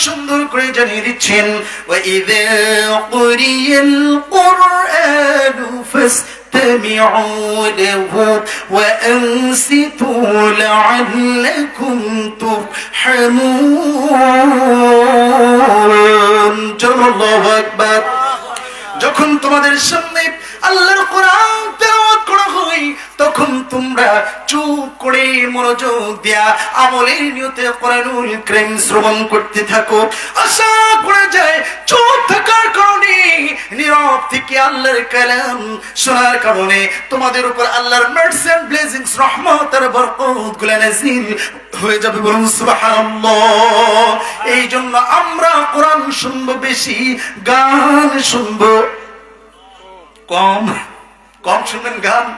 সুন্দর করে জানিয়ে দিচ্ছেন ওয়াইযা কুরিয়াল কুরআনু فاستمعوا له وأنصتوا لعلكم ترحمون الله أكبر যখন তোমাদের সামনে আল্লাহর কোরআন তেলাওয়াত করা হয় তখন তোমরা চুপ করে মনোযোগ দিয়া আমলের নিয়তে কোরআনুল কারীম শ্রবণ করতে থাকো। আশা করা যায় চুপ থাকার কারণে, নীরব থেকে আল্লাহর কালাম শোনার কারণে তোমাদের উপর আল্লাহর মার্সি এন্ড ব্লেসিংস, রহমত আর বরকতগুলো নাযিল হয়ে যাবে। বলুন সুবহানাল্লাহ। এই জন্য আমরা কোরআন শুনবো বেশি, গান শুনবো কম। কম শুনবেন গান।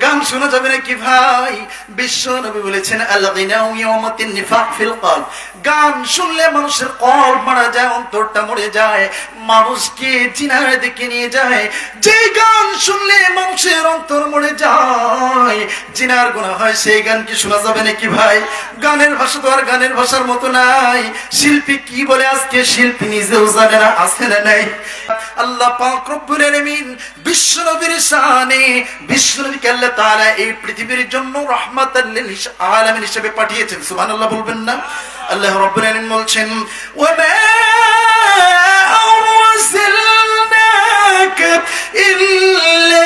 গান শোনা যাবে নাকি ভাই? বিশ্ব নবী বলেছেন আল গিনাউ ইয়ামাতিন নিফাক ফিল কলব। গান শুনলে মানুষের কলব মারা যায়, অন্তরটা মরে যায়, মানুষকে জিনার দিকে নিয়ে যায়। যে গান শুনলে মানুষের অন্তর মরে যায়, জিনার গুনাহ হয়, সেই গান কি শোনা যাবে নাকি ভাই? গানের ভাষা তো আর গানের ভাষার মতো নাই। শিল্পী কি বলে আজকে শিল্পী নিজেও জানে না, আছে না নাই? আল্লাহ পাক রব্বুল আলামিন বিশ্ব নবীর শানে, বিশ্ব নবীকে আল্লাহ তাআলা এই পৃথিবীর জন্য রাহমাতাল লিল আলামিন হিসেবে পাঠিয়েছেন। সুবহানাল্লাহ বলবেন না? আল্লাহ রাব্বুল আলামিন বলছেন ওয়া মা আরসালনাকা ইল্লা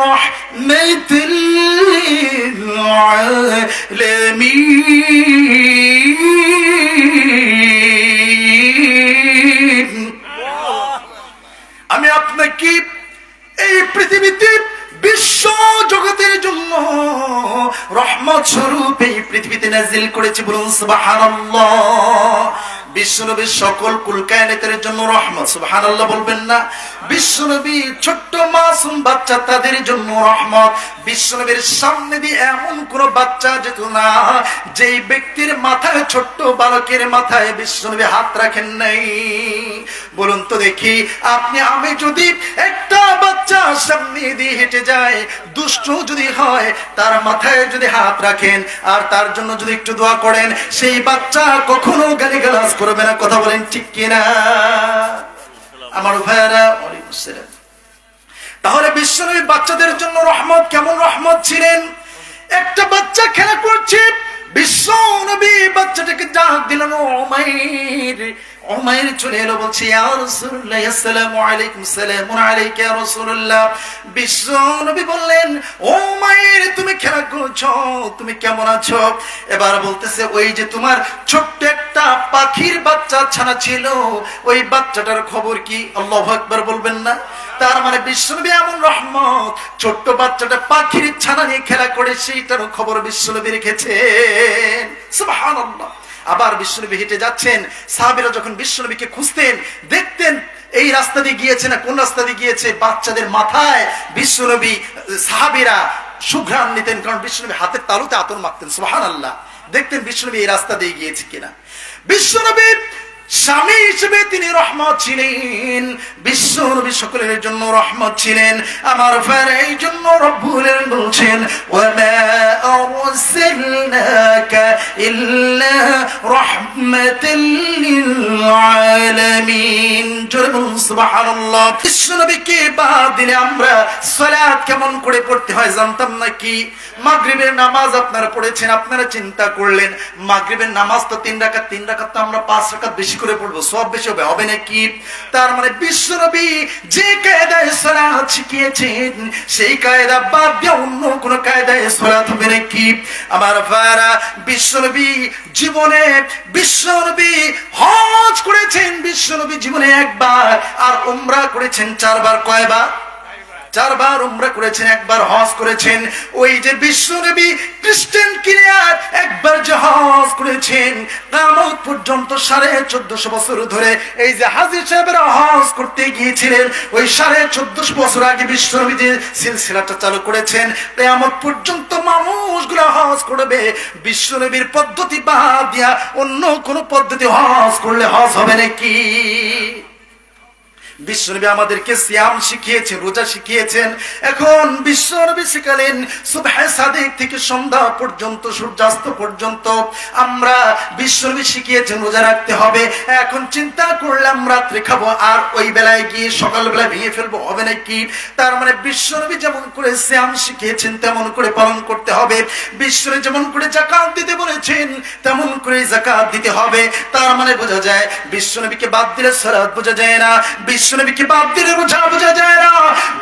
রাহমাতাল লিল আলামিন। আমি আপনাকে এই পৃথিবীতে বিশ্ব জগতের জন্য রহমত স্বরূপ এই পৃথিবীতে নাযিল করেছি। বলুন সুবহানাল্লাহ। বিশ্বনবীর সকল কুল কায়নাতের জন্য রহমত। সুবহানাল্লাহ বলবেন না? বিশ্বনবী ছোট্ট মাসুম বাচ্চা, তাদের জন্য রহমত। বিশ্বনবীর সামনে দিয়ে এমন কোন বাচ্চা যেত না যেই ব্যক্তির মাথায়, ছোট্ট বালকের মাথায় বিশ্বনবী হাত রাখেন নাই। বলুন তো দেখি, আপনি আমি যদি একটা বাচ্চা সামনে দিয়ে হেঁটে যায়, দুষ্ট যদি হয়, তার মাথায় যদি হাত রাখেন আর তার জন্য যদি একটু দোয়া করেন, সেই বাচ্চা কখনো গালিগালাজ করবে না। কথা বলেন ঠিক কিনা আমার ভাইয়ারা? ওয়ালাইকুম আসসালাম। তাহলে বিশ্বনবী বাচ্চাদের জন্য রহমত। কেমন রহমত ছিলেন? একটা বাচ্চা খেলা করছে, বিশ্বনবী বাচ্চাটাকে ডাক দিলেন উমাইর। উমাইর চলে এলো, বলছে ইয়া রাসূলুল্লাহ, আসসালামু আলাইকুম। সালামুন আলাইকা ইয়া রাসূলুল্লাহ। বিশ্বনবী বললেন উমাইর, তুমি খেলা করছো, তুমি কেমন আছো? এবার বলতেছে ওই যে তোমার ছোট্ট একটা পাখির বাচ্চা ছানা ছিল, ওই বাচ্চাটার খবর কি? আল্লাহু আকবার বলবেন না? তার মানে বিশ্বনবী এমন রহমত, ছোট্ট বাচ্চাটা পাখির ছানা নিয়ে খেলা করে, সেইটারও খবর বিশ্বনবী রেখেছেন। সুবহানাল্লাহ। আবার বিশ্বনবী হেঁটে যাচ্ছেন, সাহাবীরা যখন বিশ্বনবীকে খুঁজতেন, দেখতেন এই রাস্তা দিয়ে গিয়েছে না কোন রাস্তা দিয়ে গিয়েছে, বাচ্চাদের মাথায় বিশ্বনবী, সাহাবীরা সুঘ্রাণ নিতেন, কারণ বিশ্বনবী হাতের তালুতে আতর মাখতেন। সুবহানাল্লাহ। দেখতেন বিশ্বনবী এই রাস্তা দিয়ে গিয়েছে কিনা। বিশ্বনবী স্বামী হিসেবে তিনি রহমত ছিলেন, বিশ্বনবী সকলের জন্য রহমত ছিলেন। আমার ভাইরা, এই জন্য রব্বুল আলামিন বলছেন ওয়া মা আরসালনাকা ইল্লা রাহমাতাল লিল আলামিন। জোরে বলুন সুবহানাল্লাহ। বিশ্বনবীকে বাদ দিলে আমরা সালাত কেমন করে পড়তে হয় জানতাম নাকি? মাগরিবের নামাজ আপনারা পড়েছেন, আপনারা চিন্তা করলেন মাগরিবের নামাজ তো 3 রাকাত, 3 রাকাত তো আমরা 5 রাকাত বেশি করে পড়বো, সব বেশি হবে, হবে নাকি? তার মানে বিশ্বনবী যে কায়দায় সালাত শিখিয়েছেন, সেই কায়দা বাদ দিয়ে অন্য কোন কায়দায় সালাত হবে নাকি? আমার ভাইরা, বিশ্বনবী জীবনে, বিশ্বনবী হজ করেছেন, বিশ্বনবী জীবনে একবার, আর উমরা করেছেন 4 বার। কয়বার? 4 বার উমরা করেছেন, একবার হজ করেছেন। ওই যে বিশ্বনবী খ্রিস্টান ক্লিয়ার একবার যে হজ করেছেন, কিয়ামত পর্যন্ত 1450 বছর ধরে এই যে হাজী সাহেবরা হজ করতে গিয়েছিলেন, ওই 1450 বছর আগে বিশ্বনবী যে সিলসিলাটা চালু করেছেন, কিয়ামত পর্যন্ত মানুষগুলো হজ করবে। বিশ্বনবীর পদ্ধতি বাদ দিয়া অন্য কোন পদ্ধতি হজ করলে হজ হবে নাকি? বিশ্বনবী আমাদেরকে সিয়াম শিখিয়েছেন, রোজা শিখিয়েছেন। এখন বিশ্বনবী শিখালেন সুবহে সাদিক থেকে সন্ধ্যা পর্যন্ত, সূর্যাস্ত পর্যন্ত আমরা বিশ্বনবী শিখিয়েছেন রোজা রাখতে হবে। এখন চিন্তা করলাম রাত্রে খাবো আর ওই বেলায় গিয়ে সকালবেলা ভেঙে ফেলবো, হবে নাকি? তার মানে বিশ্বনবী যেমন করে সিয়াম শিখিয়েছেন তেমন করে পালন করতে হবে। বিশ্বনবী যেমন করে যাকাত দিতে বলেছেন তেমন করে যাকাত দিতে হবে। তার মানে বোঝা যায় বিশ্বনবীকে বাদ দিলে সালাত বোঝা যায় না, বিশ্বনবীকে বাদ দিলে রোজা বোঝা যায় না,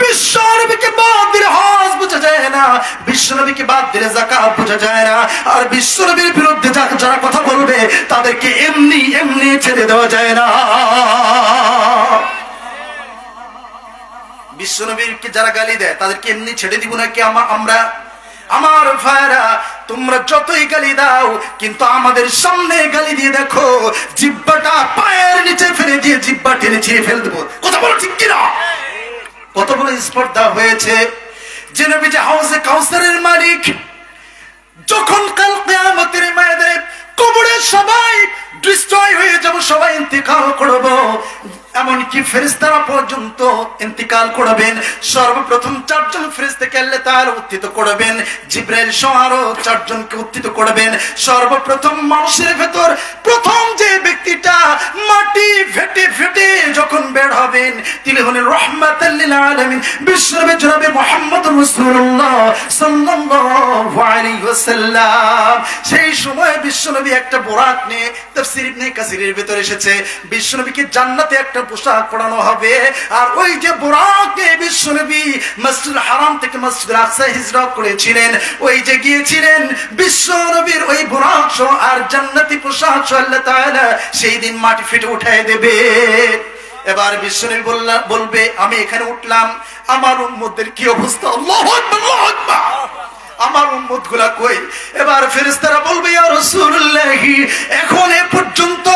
বিশ্বনবীকে বাদ দিলে হজ বোঝা যায় না, বিশ্বনবীকে বাদ দিলে যাকাত বোঝা যায় না। আর বিশ্বনবীর বিরুদ্ধে যারা কথা বলবে তাদেরকে এমনি এমনি ছেড়ে দেওয়া যায় না। বিশ্বনবীকে যারা গালি দেয় তাদেরকে এমনি ছেড়ে দিব নাকি আমরা? আমার ভাইরা, তোমরা যতই গালি দাও কিন্তু আমাদের সামনে গালি দিয়ে দেখো, জিহ্বাটা পায়ের নিচে ফেলে দিয়ে জিহ্বা টেনে ছিঁড়ে ফেলে দেবো। কথা বলো ঠিক কিনা? কত বড় স্পর্ধা হয়েছে। যে নবী যে হাউজে কাউসারের মালিক, যখন কাল কিয়ামতের ময়দানে কবরে সবাই ডিস্ট্রয় হয়ে যাব, সবাই ইন্তেকাল করব, এমনকি ফেরেশতারা পর্যন্ত ইন্তেকাল করবেন। সর্বপ্রথম 4 জন ফেরেশতাকে আল্লাহ তাআলা উত্থিত করবেন, জিবরাইল সহ আরো 4 জনকে উত্থিত করবেন। সর্বপ্রথম মানুষের ভেতর প্রথম যে ব্যক্তিটা মাটি ফেটে ফেটে যখন বের হবেন তিনি হলেন রাহমাতাল লিল আলামিন, বিশ্বনবী জনাবে মুহাম্মদুর রাসূলুল্লাহ সাল্লাল্লাহু আলাইহি ওয়াসাল্লাম। সেই সময় বিশ্বনবী একটা বোরাক নিয়ে, তাফসীর ইবনে কাসিরের ভিতর এসেছে, বিশ্বনবীকে জান্নাতে একটা পোশাক পরানো হবে। আর ওই যে বোরাকে বিশ্বনবী মসজিদুল হারাম থেকে মসজিদুল আকসা হিজরত করেছিলেন, ওই যে গিয়েছিলেন বিশ্বনবীর ওই বোরাক সহ আর জান্নাতি পোশাক সহ আল্লাহ তাআলা সেই দিন মাটি ফেটে উঠায় দেবে। এবার বিশ্বনবী বলবে আমি এখানে উঠলাম, আমার উম্মতদের কি অবস্থা? আল্লাহু আকবার, আল্লাহু আকবার, আমার উম্মত গুলা কই? এবার ফেরেশতারা বলবে ইয়া রাসূলুল্লাহ, এখন এ পর্যন্ত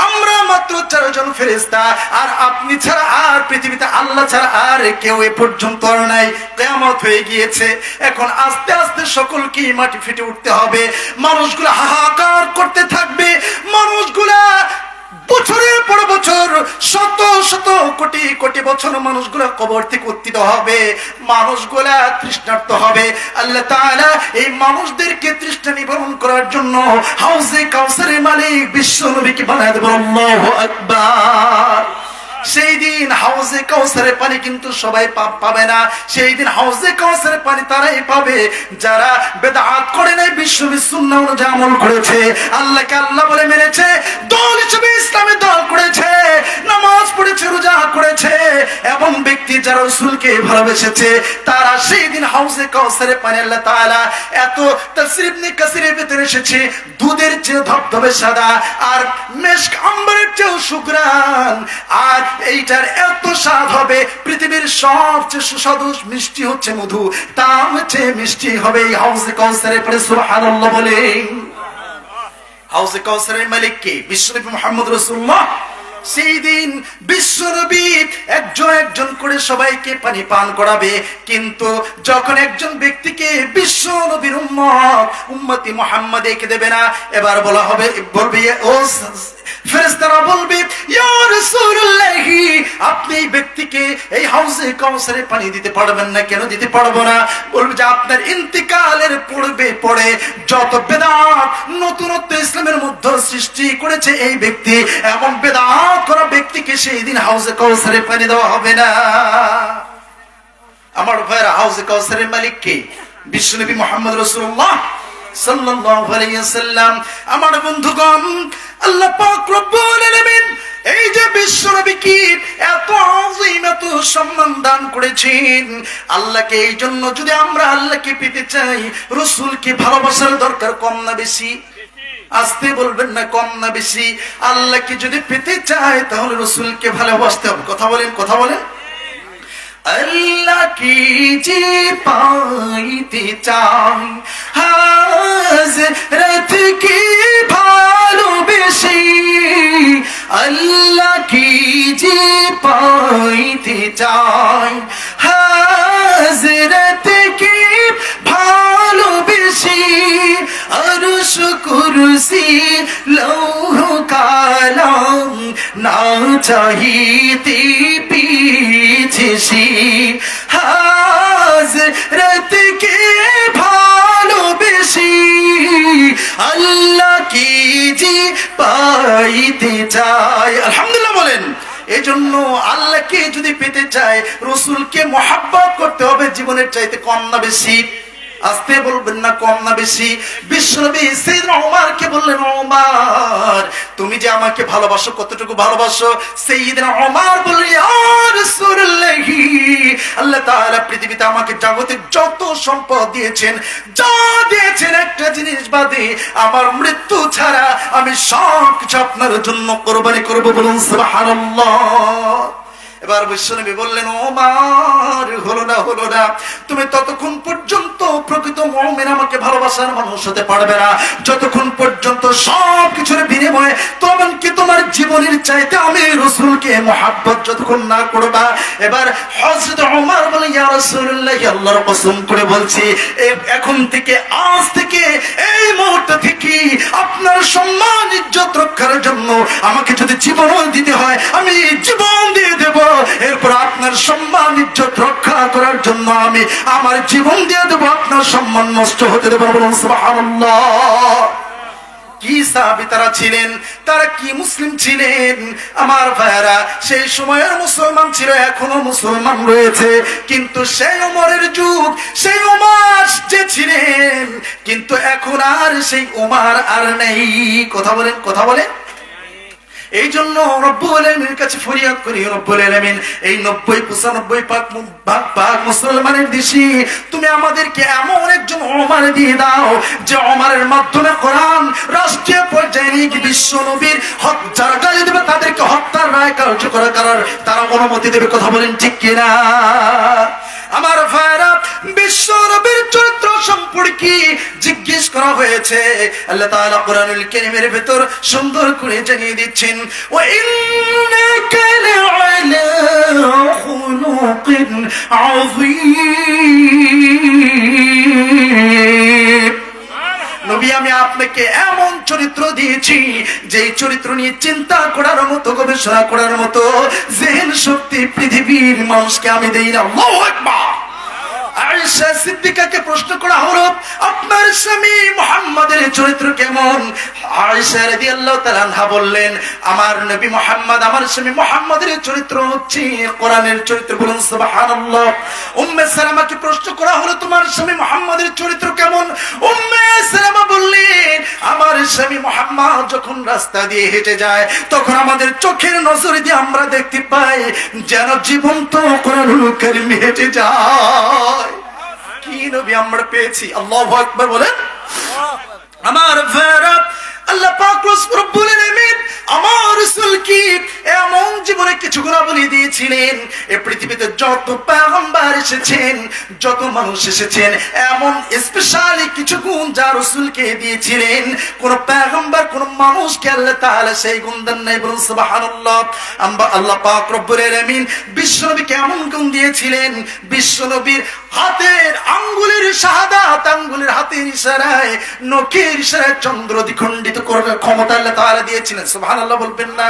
আমরা মাত্র 4 জন ফেরেশতা, আর আপনি ছাড়া আর পৃথিবীতে আল্লাহ ছাড়া আর কেউ এ পর্যন্ত আর নাই, কিয়ামত হয়ে গিয়েছে। এখন আস্তে আস্তে সকলকে মাটি ফেটে উঠতে হবে। মানুষগুলা হাহাকার করতে থাকবে, মানুষগুলা বছরের পর বছর, শত শত কোটি কোটি বছর মানুষগুলা কবর থেকে উত্থিত হবে, মানুষগুলা তৃষ্ণার্ত হবে। আল্লাহ তাআলা এই মানুষদেরকে তৃষ্ণা নিবারণ করার জন্য হাউজে কাউসারের মালিক বিশ্বনবীকে বানায় দেবেন। আল্লাহু আকবার। সেই দিন হাউজে কাউসারের পানি কিন্তু সবাই পাবে না। সেই দিন হাউজে কাউসারের পানি তারাই পাবে যারা বেদাত করে নাই, বিশ্বনবীর সুন্নাহ অনুযায়ী আমল করেছে, আল্লাহকে আল্লাহ বলে মেনেছে, দল হিসেবে ইসলামে দল করেছে, নামাজ পড়েছে, রোজা করেছে, এবং ব্যক্তি যারা রাসূলকে ভালোবেসেছে, তারা সেই দিন হাউজে কাউসারের পানি আল্লাহ তাআলা এত, তাফসীর ইবনে কাসিরের ভিতরে এসেছে, দুধের চেয়ে ধবধবে সাদা আর মেশক আম্বরের চেয়েও সুঘ্রাণ, আর এইটার এত স্বাদ হবে, পৃথিবীর সবচেয়ে সুস্বাদু মিষ্টি হচ্ছে মধু, তার চেয়ে মিষ্টি হবে এই হাউজে কাউসারের পানি। সুবহানাল্লাহ বলেন। হাউজে কাউসারের মালিক কে? বিশ্বনবী মুহাম্মদ রাসূলুল্লাহ। সেই দিন বিশ্বনবী একজন একজন করে সবাইকে পানি পান করাবে, কিন্তু যখন একজন ব্যক্তিকে বিশ্বনবীর উম্মতি মুহাম্মাদীকে দেবে না, এবার বলা হবে, বলবে ও ফেরেশতারা বলবে ইয়া রাসূলুল্লাহ, আপনি এই ব্যক্তিকে এই হাউজে কাউসারে পানি দিতে পারবেন না। কেন দিতে পারবো না? বলবে যে আপনার ইন্তিকালের পরে যত বেদাত নতুনত্ব ইসলামের মধ্যে সৃষ্টি করেছে এই ব্যক্তি, এবং বেদাত করা ব্যক্তিকে সেই দিন হাউজে কাউসারে পানি দেওয়া হবে না। আমার ভাইরা, হাউজে কাউসারের মালিক কে? বিশ্বনবী মুহাম্মদ রাসূলুল্লাহ সাল্লাল্লাহু আলাইহি ওয়াসাল্লাম। আমার বন্ধুগণ, আল্লাহ পাক রব্বুল আলামিন এই যে বিশ্বনবীকে এত আযীম, এত সম্মান দান করেছেন, আল্লাহকে এই জন্য যদি আমরা আল্লাহকে পেতে চাই, রাসূলকে ভালোবাসার দরকার কম না বেশি? আসতে বলবেন না, কম না বেশি? আল্লাহকে যদি পেতে চাই তাহলে রাসূলকে ভালোবাসতে হবে। কথা বলেন, কথা বলেন। আল্লাহ কি যে পাইতে চাই, হাজরত কি ভালোবেসে, আল্লাহ কি যে পাইতে চাই, হাজরত কি ভালোবেসে, আরশ কুরসি লৌহ কালাম না চাহিতে বেশি হাজরতকে ভালোবেসি আল্লাহ কি জি পাইতে চাই। আলহামদুলিল্লাহ বলেন। এজন্য আল্লাহকে যদি পেতে চায় রাসূলকে মহব্বত করতে হবে জীবনের চাইতে কম না বেশি। আস্তে বলবেন না, কম না বেশি। বিশ্বনবী সাইয়েদনা ওমরকে বললেন, ওমর তুমি যে আমাকে ভালোবাসো, কতটুকু ভালোবাসো? সাইয়েদনা ওমর বললেন, ইয়া রাসূলুল্লাহ, আল্লাহ তাআলা পৃথিবীতে আমাকে জাগতিক যত সম্পদ দিয়েছেন, যা দিয়েছেন একটা জিনিস বাদে, আমার মৃত্যু ছাড়া আমি সব কিছু আপনার জন্য কোরবানি করব। বলুন সুবহানাল্লাহ। এবার বিশ্বনবী বললেন, ওমর হলো না, তুমি ততক্ষণ পর্যন্ত প্রকৃত মুমিন আমাকে ভালোবাসার মানুষ হতে পারবে না যতক্ষণ পর্যন্ত সব কিছুর বিনিময়ে তখন কি তোমার জীবনের চাইতে আমি রাসূলকে মহব্বত যতক্ষণ না করবা। এবার হযরত ওমর বলেন, ইয়া রাসূলুল্লাহ, আল্লাহর কসম করে বলছি এখন থেকে, আজ থেকে, এই মুহূর্ত থেকে আপনার সম্মান ইজ্জত রক্ষার জন্য আমাকে যদি জীবন দিতে হয় আমি জীবন দিয়ে দেব। এরপর আপনার সম্মান ইজ্জত রক্ষা করার জন্য আমি আমার জীবন দিয়ে দেব, আপনার সম্মান নষ্ট হতে দেব। বলুন সুবহানাল্লাহ। কি সাহাবী তারা ছিলেন, তারা কি মুসলিম ছিলেন আমার ভাইরা। সেই সময়ের মুসলমান ছিল, এখনো মুসলমান রয়েছে, কিন্তু সেই ওমরের যুগ, সেই ওমর যে ছিলেন, কিন্তু এখন আর সেই ওমর আর নেই। কথা বলেন। এই জন্য রব্বুল আলামিনের কাছে ফরিয়াদ করি, রব্বুল আলামিন এই 90-95 ভাগ মুসলমানের দেশে তুমি আমাদেরকে এমন একজন ওমর দিয়ে দাও যে ওমরের মাধ্যমে কোরআন রাষ্ট্রীয় পর্যায়ে নিয়ে বিশ্ব নবীর যারা গালি দেবে তাদেরকে হত্যার রায় কার্যকর করার তারা অনুমতি দেবে। কথা বলেন ঠিক কিনা আমার ভাইরা। বিশ্ব নবীর চরিত্র সম্পর্কে জিজ্ঞেস করা হয়েছে, আল্লাহ তাআলা কোরআনুল কারীমের ভিতর সুন্দর করে জানিয়ে দিচ্ছেন, ওয়া ইন্নাকা লা'আলা খুলুকিন আযীম। নবী আমি আপনাকে এমন চরিত্র দিয়েছি যেই চরিত্র নিয়ে চিন্তা করার মতো, গবেষণা করার মতো জেহেন শক্তি পৃথিবীর মানুষকে আমি দেই না। আল্লাহু আকবার। আয়েশা সিদ্দিকাকে প্রশ্ন করা হলো, আপনার স্বামী মুহাম্মাদের চরিত্র কেমন? আয়েশা রাদিয়াল্লাহু তাআলা আনহা বললেন, আমার নবী মুহাম্মদ, আমার স্বামী মুহাম্মাদের চরিত্র হচ্ছে কোরআনের চরিত্র। বলুন সুবহানাল্লাহ। উম্মে সালামাকে প্রশ্ন করা হলো, তোমার স্বামী মুহাম্মাদের চরিত্র কেমন? উম্মে সালামা বললেন, আমার স্বামী মুহাম্মদ যখন রাস্তা দিয়ে হেঁটে যায় তখন আমাদের চোখের নজর দিয়ে আমরা দেখতে পাই যেন জীবন্ত কোরআনুল কারীম হেঁটে যায়। কি নবী আমরা পেয়েছি। আল্লাহু আকবার বলেন। আমার ভাইরা, আল্লাহ পাক রব্বুল আলামিন আমার রাসূলকে এমন জীবনে কিছু গুণাবলী দিয়েছিলেন, এই পৃথিবীতে যত পয়গম্বর এসেছেন, যত মানুষ এসেছেন, এমন স্পেশালি কিছু গুণ যা রাসূলকে দিয়েছিলেন কোন পয়গম্বর, কোন মানুষকে আল্লাহ তাআলা সেই গুণ দেন নাই। বলুন সুবহানাল্লাহ। আল্লাহ পাক রব্বুল আলামিন বিশ্বনবীকে এমন গুণ দিয়েছিলেন, বিশ্বনবীর হাতের আঙ্গুলের শাহাদাত, আঙ্গুলের হাতের ইশারায়, নখের ইশারায় চন্দ্র দ্বিখণ্ডিত করার ক্ষমতা আল্লাহ তাআলা দিয়েছিলেন। সুবহানাল্লাহ বলবেন না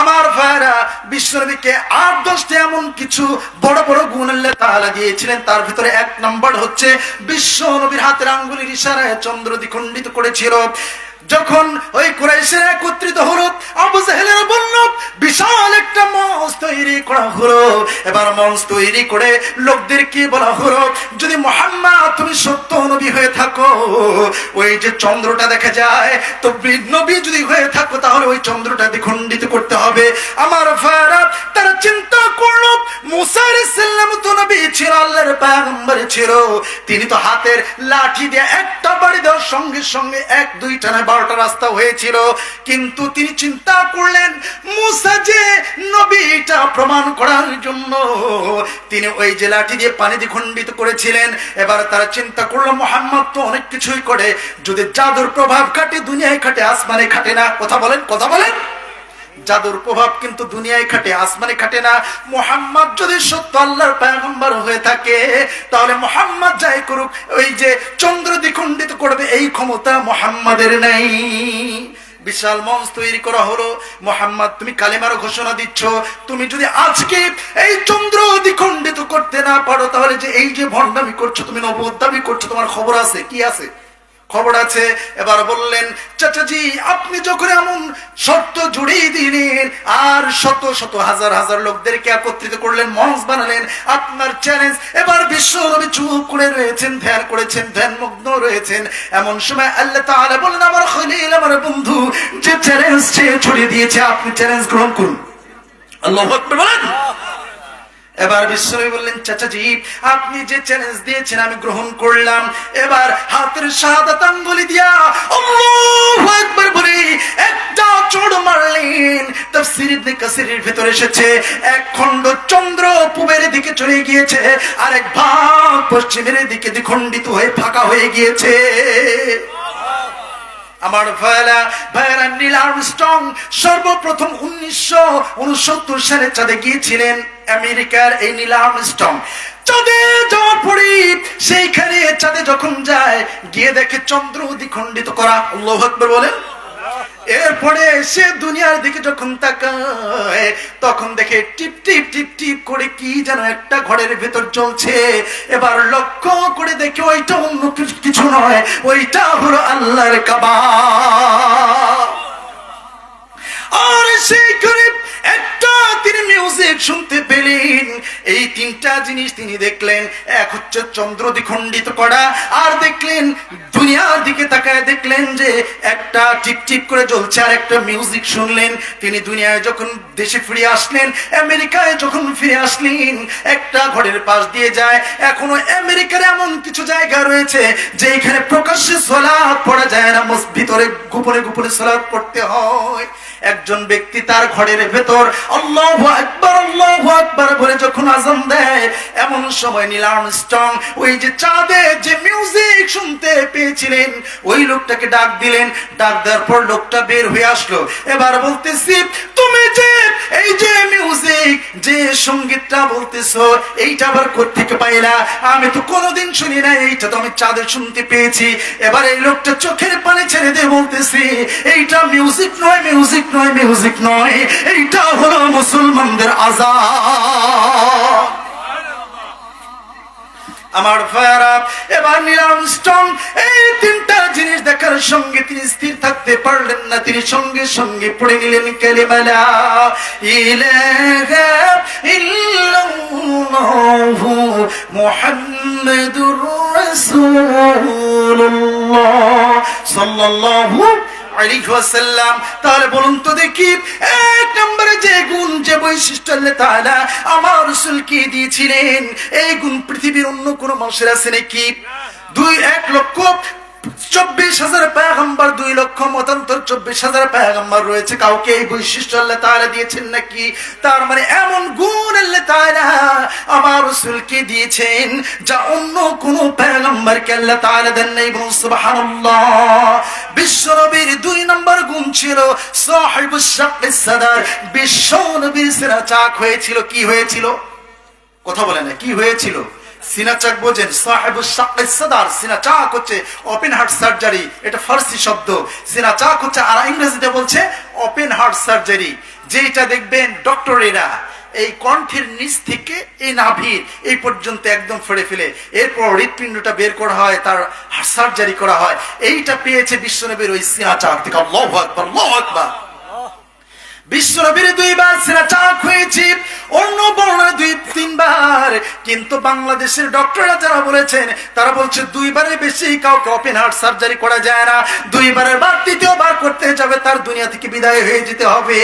আমার ভাইরা। বিশ্বনবীকে 8-10টা এমন কিছু বড় বড় গুণ আল্লাহ তাআলা দিয়েছিলেন, তার ভিতরে এক নম্বর হচ্ছে বিশ্বনবীর হাতের আঙ্গুলের ইশারায় চন্দ্র দ্বিখণ্ডিত করেছিল। যখন ওই কুরাইশরা একত্রিত হলো, আবু জাহেলের বলল বিশাল একটা মঞ্চ তৈরি করা হলো। এবার মঞ্চ তৈরি করে লোকদেরকে বলা হলো, যদি মুহাম্মদ তুমি সত্য নবী হয়ে থাকো, ওই যে চন্দ্রটা দেখা যায়, তো নবী যদি হয়ে থাকো তাহলে ওই চন্দ্রটা দ্বিখণ্ডিত করতে হবে। আমার ভাইরা, তারা চিন্তা করলো মুসা আলাইহিস সালাম তো নবী ছিল, আল্লাহর পয়গম্বর ছিল, তিনি তো হাতের লাঠি দিয়ে একটা বাড়ি দেওয়ার সঙ্গে সঙ্গে 1-2টা না 12টা রাস্তা হয়েছিল। কিন্তু তিনি চিন্তা করলেন মুসা যে নবী, এটা প্রমাণ করার জন্য তিনি ওই যে লাঠি দিয়ে পানি দ্বিখণ্ডিত করেছিলেন। এবার তারা চিন্তা করলো মুহাম্মদ তো অনেক কিছুই করে, যদি জাদুর প্রভাব খাটে, দুনিয়ায় খাটে, আসমানে খাটে না। কথা বলেন। জাদুর প্রভাব কিন্তু দুনিয়ায় খাটে, আসমানে খাটে না। মুহাম্মদ যদি সত্য আল্লাহর পয়গম্বর হয়ে থাকে তাহলে মুহাম্মদ যাই করুক, ওই যে চন্দ্র দ্বিখণ্ডিত করবে এই ক্ষমতা মুহাম্মাদের নাই। বিশাল মঞ্চ তৈরি করা হলো। মোহাম্মদ তুমি কালেমার ঘোষণা দিচ্ছ, তুমি যদি আজকে এই চন্দ্র দ্বিখণ্ডিত করতে না পারো, তাহলে যে এই যে ভণ্ডামি করছো, তুমি নবুয়ত দাবি করছো, তোমার খবর আছে? কি আছে? খবর আছে। এবার বললেন, চাচাজি আপনি যখন এমন শর্ত জুড়িয়ে দিলেন আর শত শত হাজার হাজার লোকদেরকে একত্রিত করলেন, মঞ্চ বানালেন, আপনার চ্যালেঞ্জ। এবার বিশ্ব নবী চুপ করে রয়েছেন, ধ্যান করেছেন, ধ্যানমগ্ন রয়েছেন। এমন সময় আল্লাহ তাআলা বলেন, আমার খলিল, আমার বন্ধু যে চ্যালেঞ্জ ছড়িয়ে দিয়েছে, আপনি চ্যালেঞ্জ গ্রহণ করুন। আল্লাহু আকবার বলেন। এবার বিশ্বনবী বললেন, চাচাজি আপনি যে চ্যালেঞ্জ দিয়েছেন আমি গ্রহণ করলাম। এবার হাতের শাহাদাত আঙ্গুলি দিয়া আল্লাহু আকবার বলে একটা চড় মারলেন। তাফসীর ইবনে কাসিরের ভিতরে এসেছে, এক খণ্ড চন্দ্র পূবের দিকে চলে গিয়েছে, আরেক ভাগ পশ্চিমের দিকে দ্বিখণ্ডিত হয়ে ফাঁকা হয়ে গিয়েছে। আমার ভাইরা নীল আর্মস্ট্রং সর্বপ্রথম 1969 সালে চাঁদে গিয়েছিলেন। আমেরিকার এই নীল আর্মস্ট্রং চাঁদে যাওয়ার পরে সেইখানে চাঁদে যখন যায়, গিয়ে দেখে চন্দ্র দ্বিখণ্ডিত করা। আল্লাহু আকবার বলেন। এরপরে সে দুনিয়ার দিকে যখন তাকায়, তখন দেখে টিপ টিপ টিপ টিপ করে কি যেন একটা ঘরের ভেতর চলছে। এবার লক্ষ্য করে দেখে ওইটা অন্য কিছু নয়, ওইটা হলো আল্লাহর কাবা। আর সেই করে একটা তিনি মিউজিক শুনতে পেলেন। এই তিনটা জিনিস তিনি দেখলেন, এক হচ্ছে চন্দ্র দ্বিখণ্ডিত করা, আর দেখলেন দুনিয়ার দিকে তাকায় দেখলেন যে একটা টিপ টিপ করে জ্বলছে, আর একটা মিউজিক শুনলেন। তিনি দুনিয়ায় যখন দেশে ফিরে আসলেন, আমেরিকায় যখন ফিরে আসলেন, একটা ঘরের পাশ দিয়ে যায়। এখনো আমেরিকার এমন কিছু জায়গা রয়েছে যে এখানে প্রকাশ্যে সালাত পড়া যায় না, ভিতরে গোপনে গোপনে সালাত পড়তে হয়। একজন ব্যক্তি তার ঘরের ভেতর আল্লাহু আকবার আল্লাহু আকবার বলে যখন আযান দেয়, এমন সময় নীল আর্মস্ট্রং ওই যে চাঁদে যে মিউজিক শুনতে পেয়েছিলেন, ওই লোকটাকে ডাক দিলেন। ডাক দেওয়ার পর লোকটা বের হয়ে আসলো। এবার বলতেছি, তুমি যে এই যে মিউজিক, যে সঙ্গীতটা বলতেছো, এইটা আবার কোত্থেকে পাইলা? আমি তো কোনোদিন শুনি না, এইটা তো আমি চাঁদে শুনতে পেয়েছি। এবার এই লোকটা চোখের পানি ছেড়ে দিয়ে বলতেছি, এইটা মিউজিক নয়, মিউজিক নয়, মিউজিক নয়, এইটা হলো মুসলমানদের আযান। আমার ভাইরা, এবার নীল আর্মস্ট্রং এই তিনটা জিনিস দেখার সঙ্গে তিনি স্থির থাকতে পারলেন না। তিনি সঙ্গে সঙ্গে পড়ে নিলেন কালিমা লা ইলাহা ইল্লাল্লাহু মুহাম্মাদুর রাসূলুল্লাহ সাল্লাল্লাহু আলাইহি ওয়াসাল্লাম। তাহলে বলুন তো দেখি, এক নম্বরে যে গুণ, যে বৈশিষ্ট্য আল্লাহ তাআলা আমার রাসূলকে দিয়েছিলেন, এই গুণ পৃথিবীর অন্য কোন মানুষের আছে নাকি? 1,24,000 পয়গম্বর, 2,00,000 মতান্তর 24,000 পয়গম্বর রয়েছে, কাউকে এই বৈশিষ্ট্য আল্লাহ তাআলা দিয়েছেন নাকি? তার মানে এমন গুণ আল্লাহ তাআলা আমার রাসূলকে দিয়েছেন যা অন্য কোন পয়গম্বরকে আল্লাহ তাআলা দেন নাই। বলুন সুবহানাল্লাহ। বিশ্ব নবীর 2 নম্বর গুণ ছিল সাহিবুস শাক্কিস সাদার। বিশ্ব নবীর সিনা চাক হয়েছিল। কি হয়েছিল? কথা বলে না, কি হয়েছিল? সিনা চাক বোঝেন? সাহিবুস শাক্কিস সাদার, সিনা চাক হচ্ছে ওপেন হার্ট সার্জারি, এটা ফার্সি শব্দ। সিনা চাক হচ্ছে, আর ইংরেজিতে বলছে ওপেন হার্ট সার্জারি, যেটা দেখবেন ডক্টরেরা এই কণ্ঠের নিচ থেকে এই নাভির এই পর্যন্ত একদম ফেড়ে ফেলে এরপর হৃৎপিণ্ডটা বের করা হয়, তার সার্জারি করা হয়। এইটা পেয়েছে বিশ্বনবীর ওই সিনা চাক থেকে। আল্লাহু আকবার, আল্লাহু আকবার। বিশ্বনবীর 2 বার সিনা চাক হয়েছে, অন্য বর্ণনায় 2-3 বার, কিন্তু বাংলাদেশের ডক্টররা যারা বলেছেন তারা বলছে 2 বারের বেশি কাউকে ওপেন হার্ট সার্জারি করা যায় না। 2 বারের বার 3য় বার করতে যাবে, তার দুনিয়া থেকে বিদায় হয়ে যেতে হবে।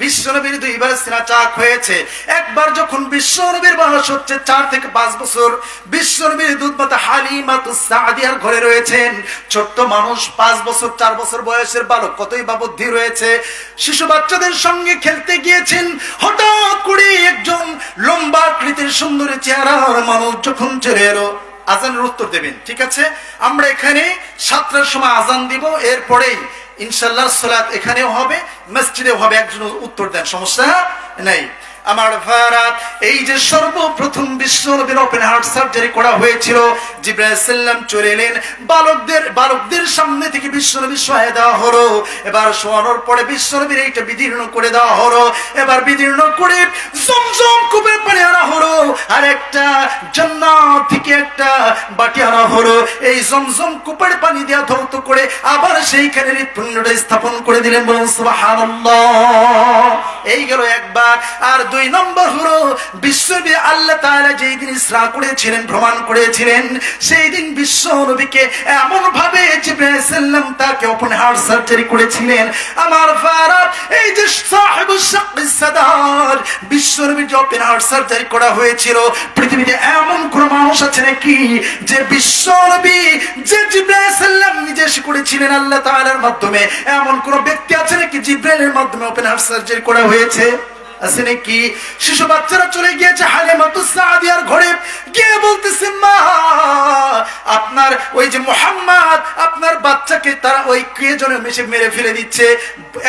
বিশ্বনবীর 2 বার সিনা চাক হয়েছে। একবার যখন বিশ্বনবীর বয়স হচ্ছে 4 থেকে 5 বছর, বিশ্বনবীর দুধমাতা হালিমাতুস সাদিয়ার ঘরে রয়েছেন। ছোট্ট মানুষ, 5 বছর 4 বছর বয়সের বালক, কতই বা বুদ্ধি রয়েছে। শিশু বাচ্চাদের সঙ্গে খেলতে গিয়েছেন। হঠাৎ করে একজন লম্বা আকৃতির সুন্দরী চেহারার মানুষ যখন চলে এলো, আজানের উত্তর দেবেন, ঠিক আছে? আমরা এখানে 7টার সময় আজান দিব, এরপরেই ইনশাআল্লাহ সালাত এখানেও হবে, মসজিদেও হবে। একজন উত্তর দেন, সমস্যা নেই। আমার ভাইরা, এই যে সর্বপ্রথম বিশ্বনবীর ওপেন হার্ট সার্জারি করা হয়েছিল, জিবরাইল সাল্লাম চলে এলেন, বালকদের সামনে থেকে বিশ্বনবী শোয়া দেওয়া হলো। এবার শোয়ানোর পরে বিশ্বনবীর এইটা বিদীর্ণ করে দেওয়া হলো। এবার বিদীর্ণ করে জমজম কূপের পানি আনা হলো, আর একটা জান্নাত থেকে একটা বাটি আনা হলো। এই জমজম কূপের পানি দিয়া ধৌত করে আবার সেইখানে হৃৎপিণ্ডটা স্থাপন করে দিলেন। বলুন সুবহানাল্লাহ। এই গেল একবার। আর 2 নম্বর হলো বিশ্বনবী আল্লাহ তাআলা যেই দিন ইসরা করেছিলেন, ভ্রমণ করেছিলেন, সেই দিন বিশ্বনবীকে এমন ভাবে জিবরাইল সাল্লাম তাকে ওপেন হার্ট সার্জারি করেছিলেন। আমার ভাইরা, এই যে সাহিবুস শাক্কিস সাদার বিশ্বনবীর যে ওপেন হার্ট সার্জারি করা হয়েছিল, পৃথিবীতে এমন কোন মানুষ আছে নাকি যে বিশ্বনবী যে জিবরাইল সাল্লাম নিজে করেছিলেন আল্লাহ তাআলার মাধ্যমে, এমন কোন ব্যক্তি আছে নাকি জিবরাইলের মাধ্যমে ওপেন হার্ট সার্জারি করা হয়েছে? আছে নাকি? শিশু বাচ্চারা চলে গিয়েছে হালিমাতুস সাদিয়ার ঘরে, গিয়ে বলতেছে, মা আপনার ওই যে মুহাম্মদ আপনার বাচ্চাকে তারা ওই কে যেন মেরে ফেলে দিচ্ছে,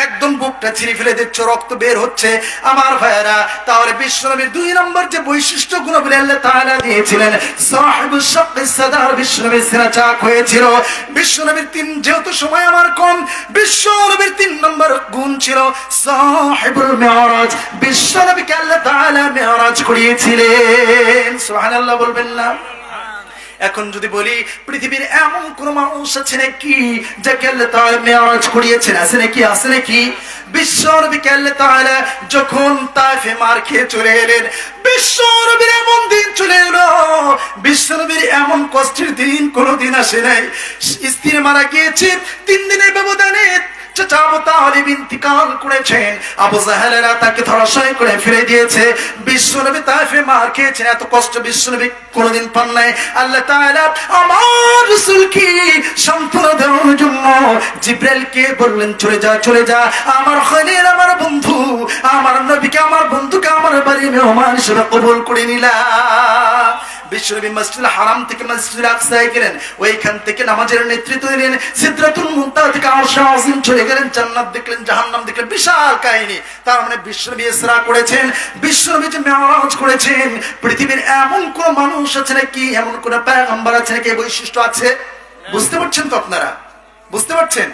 একদম বুকটা ছিঁড়ে ফেলে দিচ্ছে, রক্ত বের হচ্ছে। আমার ভাইয়েরা, তাহলে বিশ্বনবীর 2 নম্বর যে বৈশিষ্ট্য গুণগুলো আল্লাহ তাআলা দিয়েছিলেন, সাহিবুস শাক্কিস সাদার বিশ্বনবীর সিনা চাক হয়েছিল। বিশ্বনবীর 3, যেহেতু সময় আমার কম, বিশ্বনবীর 3 নম্বর গুণ ছিল সাহিবুল মিরাজ। বিশ্বনবীকে আল্লাহ তাআলা মিরাজ করিয়েছিলেন। সুবহানাল্লাহ বলবেন না? এখন যদি বলি, পৃথিবীর এমন কোন মানুষ আছে নাকি যাকে আল্লাহ তাআলা মিরাজ করিয়েছেন? আছে নাকি? আছে নাকি? বিশ্বনবীকে আল্লাহ তাআলা যখন তায়েফে মার খেয়ে চলে এলেন, বিশ্বনবীর এমন দিন চলে এলো, বিশ্বনবীর এমন কষ্টের দিন কোনদিন আসে নাই। স্ত্রী মারা গিয়েছে, 3 দিনের ব্যবধানে চাচা আবু তালিব ইন্তিকাল করেছেন, আবু জাহেলেরা তাকে ধরাশয় করে ফেলে দিয়েছে। বিশ্বনবী তায়েফে মার খেয়েছেন, এত কষ্ট বিশ্বনবী কোনদিন পান নাই। আল্লাহ তাআলা আমার রাসূলকে সান্ত্বনা দেওয়ার জন্য জিবরাইলকে বললেন, চলে যা, চলে যা, আমার খলিল, আমার বন্ধু, আমার নবীকে, আমার বন্ধুকে আমার বাড়ি মেহমান হিসেবে কবুল করে নিলাম। বিশ্বনবী মসজিদুল হারাম থেকে মসজিদুল আকসায় গেলেন, ওইখান থেকে নামাজের নেতৃত্ব দিলেন, সিদরাতুল মুনতাহা থেকে আরশ আজিম চলে গেলেন, জান্নাত দেখলেন, জাহান্নাম দেখলেন, বিশাল কাহিনী। তার মানে বিশ্বনবী ইসরা করেছেন, বিশ্বনবী যে মেরাজ করেছেন। পৃথিবীর এমন কোন মানুষ আছে নাকি, এমন কোন পয়গম্বর আছে নাকি এই বৈশিষ্ট্য আছে? বুঝতে পারছেন তো আপনারা? বুঝতে পারছেন?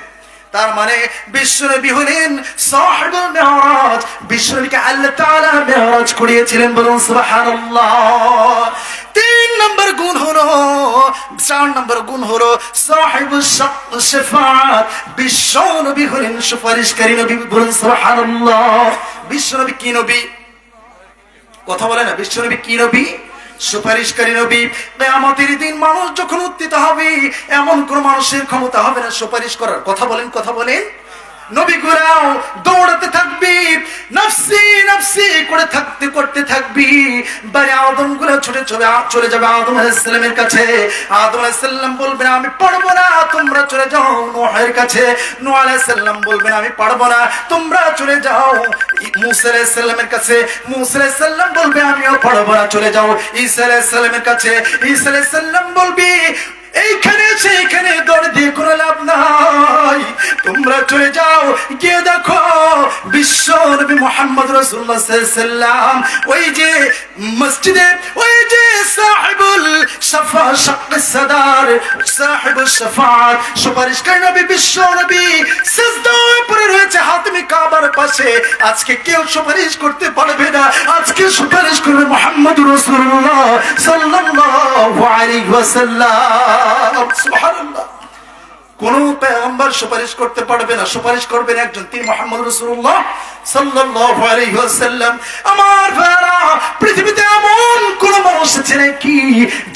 তার মানে বিশ্বনবী হলেন সাহিবুল মিরাজ। বিশ্বনবীকে আল্লাহ তাআলা মিরাজ করিয়েছিলেন। বলুন সুবহানাল্লাহ। 3 নম্বর গুণ হলো, 4 নম্বর গুণ হলো সাহিবুস শাফাআত। বিশ্বনবী হলেন সুপারিশকারী নবী। বলুন সুবহানাল্লাহ। বিশ্বনবী কি নবী? কথা বলে না, বিশ্বনবী কি নবী? সুপারিশকারী নবী। কিয়ামতের দিন মানুষ যখন উত্থিত হবে, এমন কোন মানুষের ক্ষমতা হবে না সুপারিশ করার। কথা বলেন, কথা বলেন। নবীগুলাও দৌড়াতে থাকবি, নফসি নফসি করতে থাকবি। বাড়ি আদম গুলো ছুটে চলে যাবে আদম আলাইহিস সালামের কাছে। আদম আলাইহিস সালাম বলবেন, আমি পারবো না, তোমরা চলে যাও নূহের কাছে। নূহ আলাইহিস সালাম বলবেন, আমি পারবো না, তোমরা চলে যাও মূসা আলাইহিস সালামের কাছে। মূসা আলাইহিস সালাম বলবে, আমিও পারবো না, চলে যাও ঈসা আলাইহিস সালামের কাছে। ঈসা আলাইহিস সালাম বলবে, এইখানে সেইখানে দৌড় দিয়ে কোনো লাভ নাই, তোমরা চলে যাও, গিয়ে দেখো বিশ্ব নবী মুহাম্মদ রাসূলুল্লাহ সাল্লাল্লাহু আলাইহি ওয়াসাল্লাম ওই যে মসজিদে, ওই যে সাহিবুল শাক্কিস সাদার, সাহিবুস শাফাআত, সুপারিশকারী নবী বিশ্ব নবী সিজদায় পড়ে রয়েছে হাতমে কাবার পাশে। আজকে কেউ সুপারিশ করতে পারবে না, আজকে সুপারিশ করবে মুহাম্মদুর রাসূলুল্লাহ সাল্লাল্লাহু আলাইহি ওয়াসাল্লাম। সুবহানাল্লাহ। কোন পয়গম্বর সুপারিশ করতে পারবে না, সুপারিশ করবেন একজন, তিনি মুহাম্মদ রাসূলুল্লাহ সাল্লাল্লাহু আলাইহি ওয়াসাল্লাম। আমার ভাইরা, পৃথিবীতে এমন কোন মানুষ আছে নাকি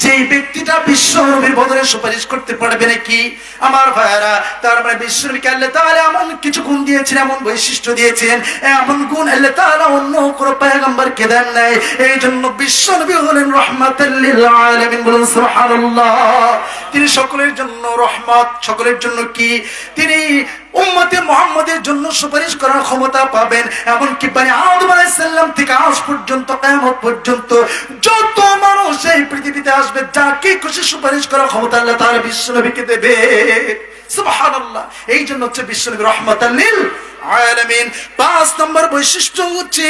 যে ব্যক্তিটা বিশ্ব নবীর বদলে সুপারিশ করতে পারবে নাকি? আমার ভাইরা, তার মানে বিশ্ব নবীকে আল্লাহ তাআলা এমন কিছু গুণ দিয়েছেন, এমন বৈশিষ্ট্য দিয়েছেন, এমন গুণ আল্লাহ তাআলা অন্য কোন পয়গম্বরকে দেন নাই। এই জন্য বিশ্ব নবী হলেন রাহমাতাল লিল আলামিন। বলুন সুবহানাল্লাহ। তিনি সকলের জন্য রহমত, সকলের জন্য কি? তিনি উম্মতে মুহাম্মাদের জন্য সুপারিশ করার ক্ষমতা পাবেন। এমনকি বনি আদম আলাইহিস সালাম থেকে আজ পর্যন্ত কিয়ামত পর্যন্ত যত মানুষ এই পৃথিবীতে আসবে, যাকে খুশি সুপারিশ করার ক্ষমতা আল্লাহ তাআলা বিশ্ব নবীকে দেবে। সুবহানাল্লাহ। এই জন্য হচ্ছে বিশ্ব নবী রাহমাতাল লিল আলামিন। 5 নম্বর বৈশিষ্ট্য হচ্ছে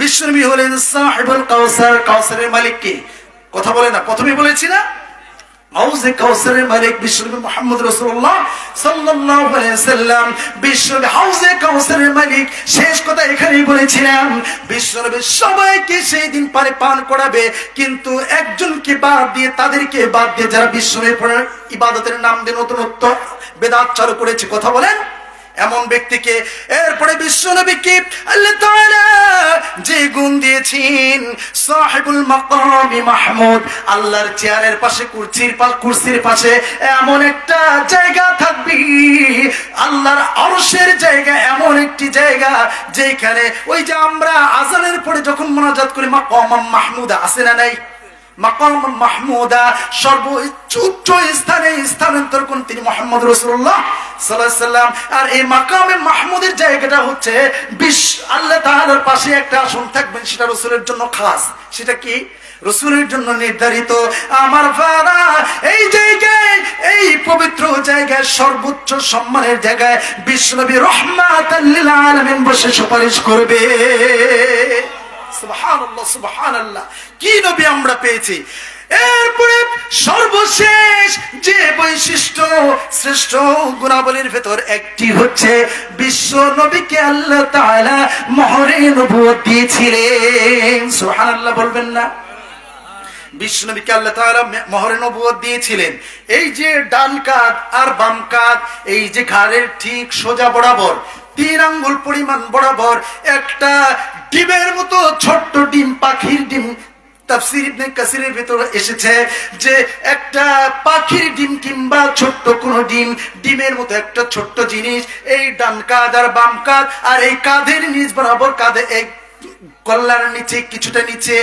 বিশ্বনবী হলেন সাহিবুল কাউসার। কাউসারের মালিক কে? কথা বলে না, প্রথমেই বলেছি না, হাউজে কাউসারের মালিক বিশ্বনবী মুহাম্মদ রাসূলুল্লাহ সাল্লাল্লাহু আলাইহি ওয়াসাল্লাম। বিশ্বনবী হাউজে কাউসারের মালিক। শেষ কথা এখানেই বলেছিলাম, বিশ্বনবী সবাইকে সেই দিন পারে পান করাবে, কিন্তু একজনকে বাদ দিয়ে, তাদেরকে বাদ দিয়ে যারা বিশ্বনবীর পরে ইবাদতের নাম দিয়ে নতুনত্ব বেদাত চালু করেছে, কথা বলেন, এমন ব্যক্তিকে। এরপরে বিশ্বনবীকে আল্লাহ তাআলা যে গুণ দিয়েছেন, সাহিবুল মাকামি মাহমুদ, আল্লাহর চেয়ারের পাশে, কুরসির পাশে এমন একটা জায়গা থাকবে, আল্লাহর আরশের জায়গা, এমন একটি জায়গা যেখানে ওই যে আমরা আযানের পরে যখন মুনাজাত করি মাকাম মাহমুদা আছে না নাই, মাকাম মাহমুদা সর্বোচ্চ স্থানে স্থানান্তর কোন তিনি মুহাম্মদ রাসূলুল্লাহ সাল্লাল্লাহু আলাইহি সাল্লাম। আর এই মাকামে মাহমুদের জায়গাটা হচ্ছে আল্লাহ তাআলার পাশে একটা আসন থাকবেন, সেটা রাসূলের জন্য খাস। সেটা কি? রাসূলের জন্য নির্ধারিত। আমার ভাইরা, এই জায়গায়, এই পবিত্র জায়গায়, সর্বোচ্চ সম্মানের জায়গায় বিশ্বনবী রাহমাতাল লিল আলামিন বসে সুপারিশ করবে। সুবহানাল্লাহ, সুবহানাল্লাহ, কি নবী আমরা পেয়েছি। এরপরে সর্বশেষ যে বৈশিষ্ট্য, শ্রেষ্ঠ গুণাবলীর ভেতর একটি হচ্ছে বিশ্ব নবীকে আল্লাহ তাআলা মোহরে নবুয়ত দিয়েছিলেন। সুবহানাল্লাহ বলবেন না? বিশ্ব নবীকে আল্লাহ তাআলা মোহরে নবুয়ত দিয়েছিলেন। এই যে ডান কাঁধ আর বাম কাঁধ, এই যে ঘাড়ের ঠিক সোজা বরাবর 3 আঙ্গুল পরিমাণ বরাবর একটা ডিমের মতো ছোট্ট ডিম, পাখির ডিম, তাফসীর ইবনে কাসিরের ভিতরে এসেছে যে একটা পাখির ডিম কিংবা ছোট্ট কোনো ডিমের মতো একটা ছোট্ট জিনিস, এই ডান কাঁধ আর বাম কাঁধ, আর এই কাঁধের নিচ বরাবর, কাঁধে এক কল্লার নিচে কিছুটা নিচে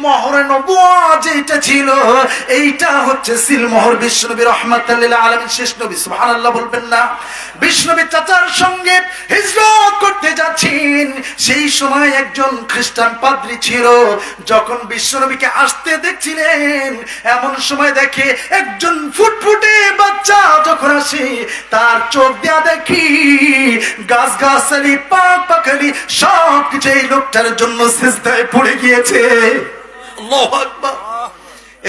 মোহরে নবুয়ত যেটা ছিল, এইটা হচ্ছে সিলমোহর। বিশ্বনবী রাহমাতাল লিল আলামিন, শেষ নবী, সুবহানাল্লাহ বলবেন না? বিশ্বনবী চাচার সঙ্গে হিজরত করতে যাচ্ছেন, সেই সময় একজন খ্রিস্টান পাদ্রী ছিল। যখন বিশ্বনবীকে আসতে দেখছিলেন, এমন সময় দেখে একজন ফুটফুটে বাচ্চা যখন আসে, তার চোখ দিয়া দেখি গাছগাছালি, পাখালি সব কিছু এই লোকটার জন্য সিজদায় পড়ে গিয়েছে। আল্লাহু আকবার।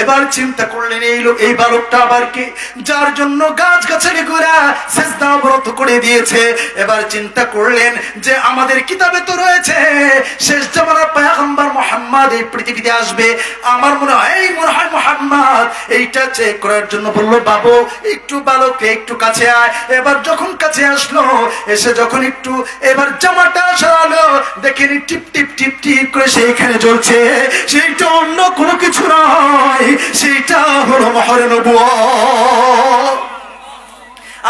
এবার চিন্তা করলেন, এই বালকটা আবার কে, যার জন্য গাছ গাছালি গোড়া সিজদা অবরত করে দিয়েছে। এবার চিন্তা করলেন যে আমাদের কিতাবে তো রয়েছে শেষ জামানার পয়গম্বর মুহাম্মদ এই পৃথিবীতে আসবে, আমার মনে হয় মুহাম্মদ এইটা চেক করার জন্য বললো, বাবু একটু বালককে একটু কাছে আয়। এবার যখন কাছে আসলো, এসে যখন একটু এবার জামাটা সরালো, দেখেন টিপ টিপ টিপ টিপ করে সেইখানে জ্বলছে। সেইটা অন্য কোনো কিছু নয়, সেটা হলো মোহরে নবুয়ত।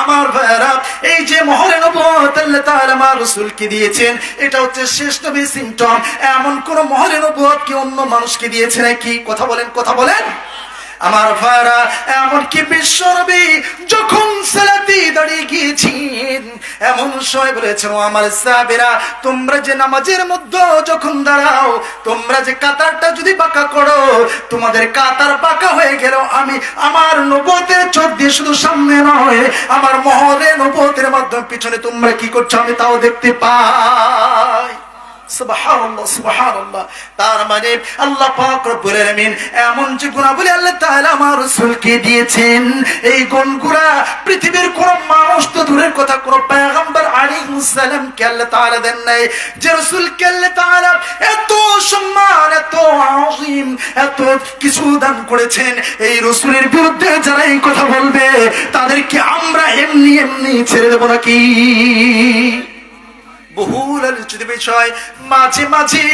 আমার ভাইরা, এই যে মোহরে নবুয়ত আল্লাহ তাআলা আমার রাসূলকে দিয়েছেন, এটা হচ্ছে শেষ নবীর সিম্পটম। এমন কোন মোহরে নবুয়ত কি অন্য মানুষকে দিয়েছে নাকি? কথা বলেন, কথা বলেন। আমার ভাইরা, এমনকি বিশ্ব নবী যখন সালাতে দাঁড়িয়ে গিয়েছেন, এমন সময় বলেছেন, ও আমার সাহাবীরা, তোমরা যে নামাজের মধ্যে যখন দাঁড়াও, তোমরা যে কাতারটা যদি বাঁকা করো, তোমাদের কাতার বাঁকা হয়ে গেল, আমি আমার নবুয়তের চোখ দিয়ে শুধু সামনে নয়, আমার মোহরে নবুয়তের মাধ্যমে পিছনে তোমরা কি করছো আমি তাও দেখতে পাই। সুবহানাল্লাহ, সুবহানাল্লাহ। তার মানে আল্লাহ পাক রব্বুল আলামিন এমন যে গুণাবলী আল্লাহ তাআলা আমার রাসূলকে দিয়েছেন, এই গুণগুলা পৃথিবীর কোন মানুষ তো দূরের কথা, কোন পয়গম্বর আলাইহিস সালাম কে আল্লাহ তাআলা দেন নাই। যে রাসূলকে আল্লাহ তাআলা এত সম্মান, এত আযীম, এত কিছু দান করেছেন, এই রাসূলের বিরুদ্ধে যারা এই কথা বলবে, তাদেরকে আমরা এমনি এমনি ছেড়ে দেব নাকি? বহুল আলোচিত বিষয়, মাঝে মাঝে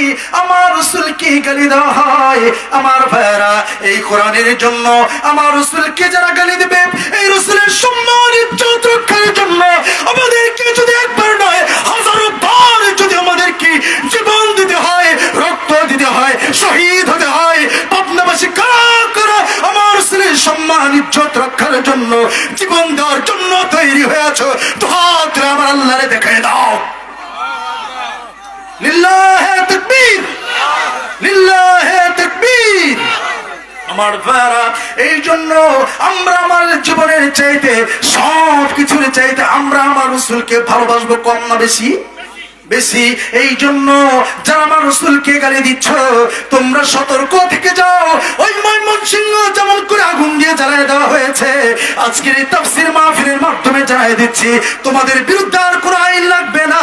আমার রাসূলকে গালি দেওয়া হয়। আমার ভাইরা, এই কোরআনের জন্য আমার রাসূলকে যারা গালি দেবে, এই রাসূলের সম্মান ইজ্জত রক্ষার জন্য আমাদেরকে যদি একবার নয় হাজারো বার যদি আমাদেরকে জীবন দিতে হয়, রক্ত দিতে হয়, শহীদ হতে হয়, পাবনাবাসী কারা আমার রাসূলের সম্মান ইজ্জত রক্ষার জন্য জীবন দেওয়ার জন্য তৈরি হয়ে আছো, তো হাত আমার আল্লাহরে দেখায় দাও। লিল্লাহে তাকবীর, লিল্লাহে তাকবীর। আমার ভাইরা, এই জন্য আমরা আমার জীবনের চাইতে, সব কিছুর চাইতে আমরা আমার রাসূলকে ভালোবাসবো কম না বেশি? বেশি। এই জন্য যারা আমার রাসূলকে গালি দিচ্ছ, তোমরা সতর্ক থেকে যাও। ওই ময়মনসিংহ যেমন করে আগুন দিয়ে জ্বালায় দেওয়া হয়েছে, আজকের এই তাফসীর মাহফিলের মাধ্যমে জানাই দিচ্ছি, তোমাদের বিরুদ্ধে আর কোনো আইন লাগবে না।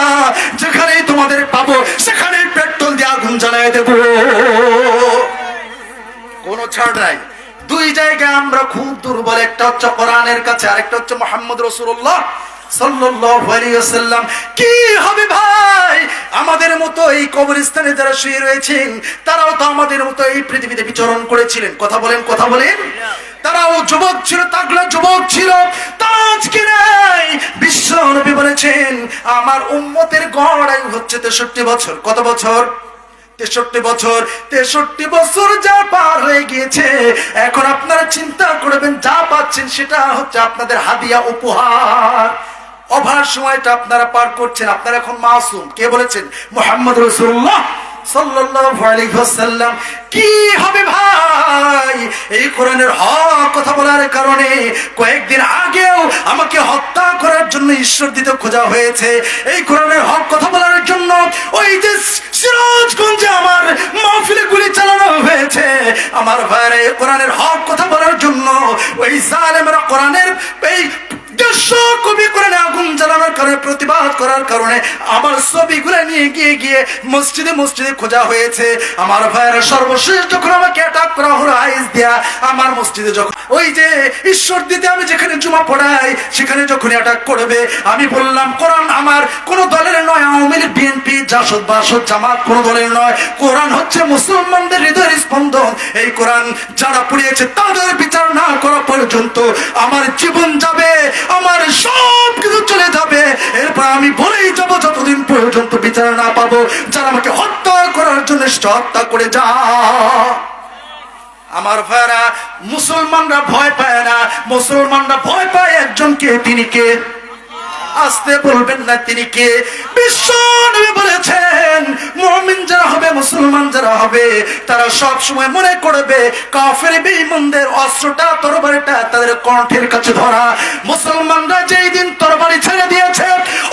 যেখানেই তোমাদের পাবো সেখানেই পেট্রোল দিয়ে আগুন জ্বালায় দেব, কোনো ছাড় নাই। দুই জায়গায় আমরা খুব দুর্বল, একটা হচ্ছে কোরআনের কাছে, আরেকটা হচ্ছে মুহাম্মদ রাসূলুল্লাহ সাল্লাল্লাহু আলাইহি ওয়াসাল্লাম। কি হবে ভাই, আমাদের মতো এই কবরস্থানে যারা শুয়ে রয়েছেন, তারাও তো আমাদের মতো এই পৃথিবীতে বিচরণ করেছিলেন। কথা বলেন, কথা বলেন। তারাও যুবক ছিল, তাগড়া যুবক ছিল, তারা আজকে নাই। বিশ্ব নবী বলেছেন, আমার উম্মতের গড় আয়ু হচ্ছে 63 বছর। কত বছর? 63 বছর। 63 বছর যা পার হয়ে গিয়েছে, এখন আপনারা চিন্তা করবেন, যা পাচ্ছেন সেটা হচ্ছে আপনাদের হাদিয়া, উপহার। অভার সময়টা আপনারা পার করছেন, আপনারা এখন মাসুম। কে বলেছেন? মুহাম্মদ রাসূলুল্লাহ সাল্লাল্লাহু আলাইহি ওয়াসাল্লাম। কি হবে ভাই, এই কোরআনের হক কথা বলার কারণে কয়েকদিন আগেও আমাকে হত্যা করার জন্য ঈশ্বর দিতে খোঁজা হয়েছে। এই কোরআনের হক কথা বলার জন্য ওই যে সিরাজগঞ্জে আমার মাহফিলে গুলি চালানো হয়েছে। আমার ভাইরা, এই কোরআনের হক কথা বলার জন্য ওই জালেমরা কোরআনের এই কবি করে আগুন জ্বালানোর কারণে, প্রতিবাদ করার কারণে আমার ছবিগুলো নিয়ে গিয়ে মসজিদে মসজিদে খোঁজা হয়েছে। আমার ভাইয়েরা, সর্বশেষ যখন আমাকে অ্যাটাক করা হলো আইস দিয়া, আমার মসজিদে যখন ওই যে ঈশ্বর দিতে আমি যেখানে জুমা পড়াই, সেখানে যখন অ্যাটাক করবে, আমি বললাম কোরআন আমার কোন দলের নয়, আওয়ামী লীগ, বিএনপি, জাসদ, বাসদ, জামাত কোন দলের নয়। কোরআন হচ্ছে মুসলমানদের হৃদয়ের স্পন্দন। এই কোরআন যারা পড়িয়েছে তাদের বিচার না করা পর্যন্ত আমার জীবন যাবে, আমার সব কিছু চলে যাবে। এরপর আমি বলেই যাবো, যতদিন পর্যন্ত বিচার না পাবো, যারা আমাকে হত্যা করার জন্য হত্যা করে যা। আমার ভাইরা, মুসলমানরা ভয় পায় না, মুসলমানরা ভয় পায় একজনকে। তিনি কে? আসতে বলবেন না, তিনি কে? বিশ্ব নবী বলেছেন, মুমিন যারা হবে, মুসলমান যারা হবে, তারা সব সময় মনে করবে কাফের বেঈমানদের অস্ত্রটা, তরবারিটা তাদের কণ্ঠের কাছে ধরা। মুসলমানরা যেই দিন তরবারি ছেড়ে দিয়েছে,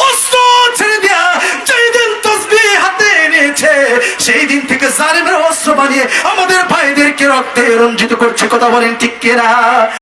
অস্ত্র ছেড়ে দিয়া যেই দিন তাসবিহ হাতে নিয়েছে, সেই দিন থেকে জালিমরা অস্ত্র বানিয়ে আমাদের ভাইদেরকে রক্তে রঞ্জিত করছে। কথা বলেন ঠিক কিনা?